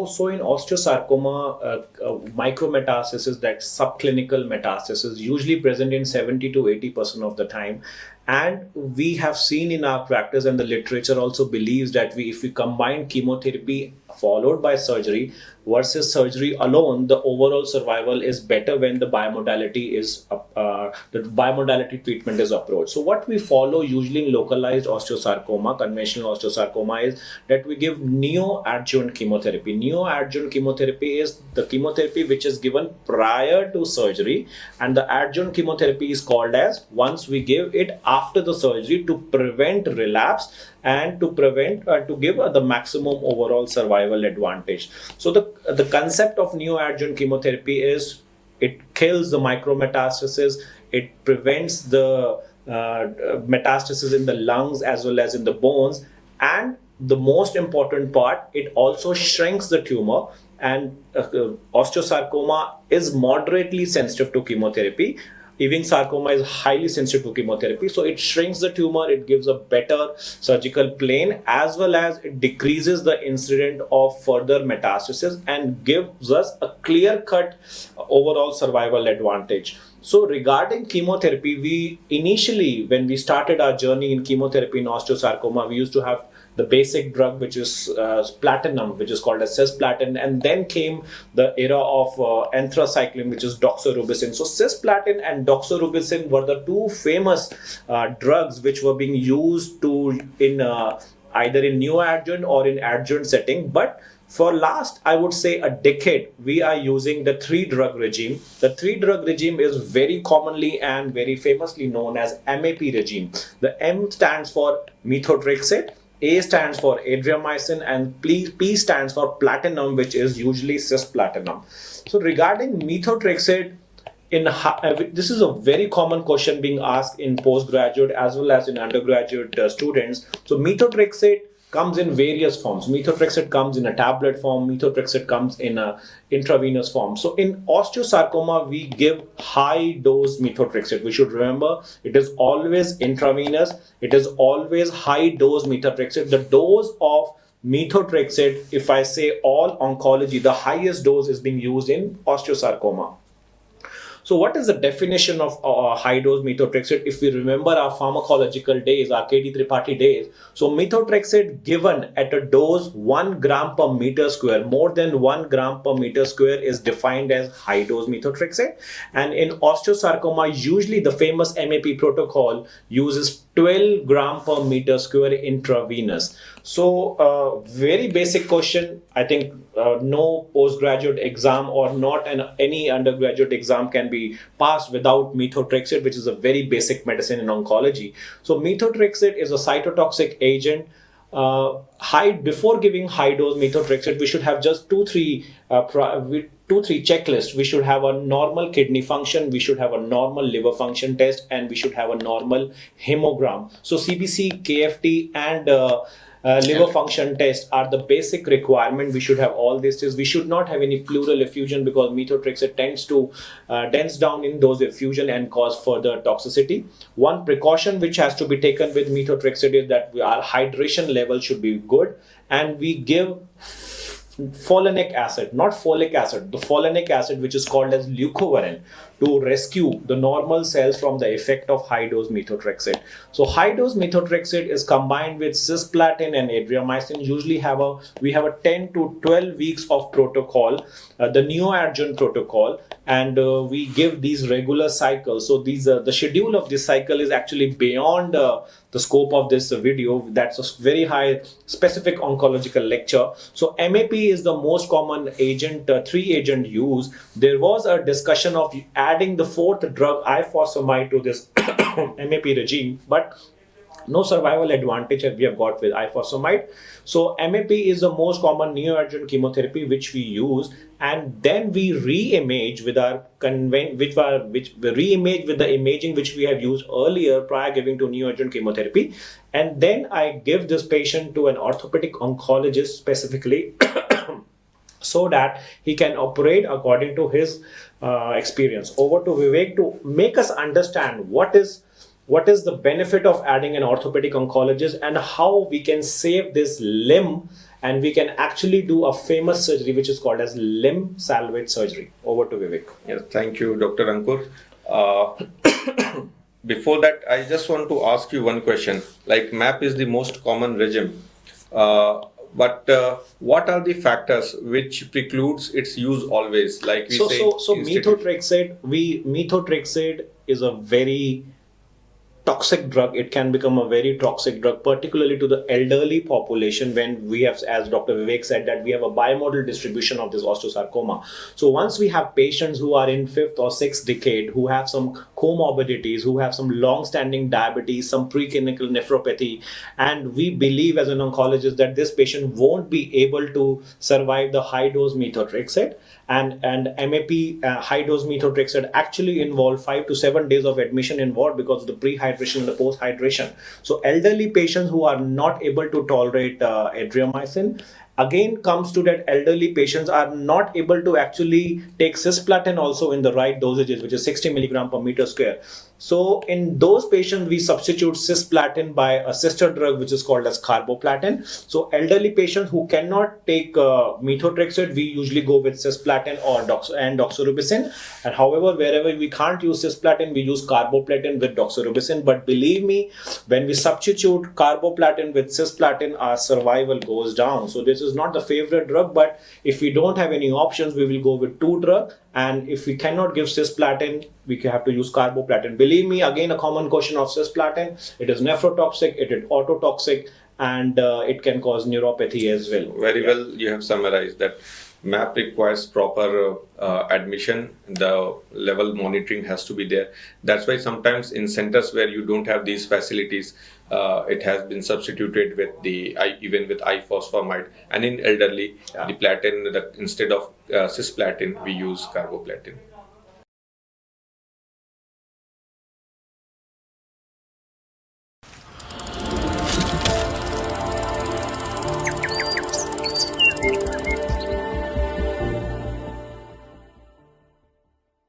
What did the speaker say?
so in osteosarcoma, micrometastasis, that subclinical metastasis, usually present in 70 to 80% of the time. And we have seen in our practice, and the literature also believes that if we combine chemotherapy followed by surgery versus surgery alone, the overall survival is better when the biomodality treatment is approached. So what we follow usually in localized osteosarcoma, conventional osteosarcoma, is that we give neoadjuvant chemotherapy. Neoadjuvant chemotherapy is the chemotherapy which is given prior to surgery, and the adjuvant chemotherapy is called as once we give it after the surgery to prevent relapse and to prevent to give the maximum overall survival advantage. So the concept of neoadjuvant chemotherapy is it kills the micrometastasis, it prevents the metastasis in the lungs as well as in the bones, and the most important part, it also shrinks the tumor. And osteosarcoma is moderately sensitive to chemotherapy. Ewing sarcoma is highly sensitive to chemotherapy, so it shrinks the tumor, it gives a better surgical plane, as well as it decreases the incidence of further metastasis and gives us a clear-cut overall survival advantage. So regarding chemotherapy, we initially, when we started our journey in chemotherapy in osteosarcoma, we used to have the basic drug, which is platinum, which is called as cisplatin, and then came the era of anthracycline, which is doxorubicin. So cisplatin and doxorubicin were the two famous drugs which were being used in either in neoadjuvant or in adjuvant setting. But for last, I would say, a decade, we are using the 3-drug regime. The 3-drug regime is very commonly and very famously known as MAP regime. The M stands for methotrexate, A stands for adriamycin, and P stands for platinum, which is usually cisplatinum. So regarding methotrexate, this is a very common question being asked in postgraduate as well as in undergraduate students. So methotrexate comes in various forms. Methotrexate comes in a tablet form. Methotrexate comes in a intravenous form. So in osteosarcoma, we give high dose methotrexate. We should remember it is always intravenous. It is always high dose methotrexate. The dose of methotrexate, if I say all oncology, the highest dose is being used in osteosarcoma. So what is the definition of high-dose methotrexate? If we remember our pharmacological days, our KD Tripathi days, so methotrexate given at a dose 1 gram per meter square, more than 1 gram per meter square, is defined as high-dose methotrexate. And in osteosarcoma, usually the famous MAP protocol uses 12 gram per meter square intravenous. So very basic question. I think no postgraduate exam or not any undergraduate exam can be passed without methotrexate, which is a very basic medicine in oncology. So methotrexate is a cytotoxic agent. Before giving high dose methotrexate, we should have just two, three checklists. We should have a normal kidney function, we should have a normal liver function test, and we should have a normal hemogram. So CBC, KFT, and liver function test are the basic requirement. We should have all these tests. We should not have any pleural effusion, because methotrexate tends to dense down in those effusion and cause further toxicity. One precaution which has to be taken with methotrexate is that our hydration level should be good, and we give folinic acid, not folic acid, the folinic acid, which is called as leucovorin, to rescue the normal cells from the effect of high-dose methotrexate. So high-dose methotrexate is combined with cisplatin and adriamycin. Usually we have a 10 to 12 weeks of protocol, the neoadjuvant protocol, and we give these regular cycles. So the schedule of this cycle is actually beyond the scope of this video. That's a very high specific oncological lecture. So MAP is the most common agent, 3-agent use. There was a discussion of adding the 4th drug, ifosfamide, to this MAP regime, but no survival advantage we have got with ifosfamide. So MAP is the most common neoadjuvant chemotherapy which we use, and then we re-image with re-image with the imaging which we have used earlier prior giving to neoadjuvant chemotherapy, and then I give this patient to an orthopedic oncologist specifically so that he can operate according to his experience. Over to Vivek to make us understand what is the benefit of adding an orthopedic oncologist and how we can save this limb and we can actually do a famous surgery which is called as limb salvage surgery. Over to Vivek. Yes, thank you, Dr. Ankur. Before that, I just want to ask you one question. Like MAP is the most common regime, but what are the factors which precludes its use always? Like we say, methotrexate is a very toxic drug. It can become a very toxic drug, particularly to the elderly population, when we have, as Dr. Vivek said, that we have a bimodal distribution of this osteosarcoma. So once we have patients who are in 5th or 6th decade, who have some comorbidities, who have some long-standing diabetes, some preclinical nephropathy, and we believe as an oncologist that this patient won't be able to survive the high-dose methotrexate, and MAP high-dose methotrexate actually involve 5 to 7 days of admission in ward because of the pre-hydration and the post-hydration. So elderly patients who are not able to tolerate adriamycin, again comes to that elderly patients are not able to actually take cisplatin also in the right dosages, which is 60 milligram per meter square. So in those patients, we substitute cisplatin by a sister drug which is called as carboplatin. So elderly patients who cannot take methotrexate, we usually go with cisplatin or doxorubicin. And however, wherever we can't use cisplatin, we use carboplatin with doxorubicin. But believe me, when we substitute carboplatin with cisplatin, our survival goes down. So this is not the favorite drug, but if we don't have any options, we will go with 2 drugs. And if we cannot give cisplatin, we have to use carboplatin. Believe me, again, a common question of cisplatin, it is nephrotoxic, it is autotoxic, and it can cause neuropathy as well. Very well, you have summarized that MAP requires proper admission. The level monitoring has to be there. That's why sometimes in centers where you don't have these facilities, it has been substituted with even with ifosfamide, and in elderly, the platin, that instead of cisplatin, we use carboplatin.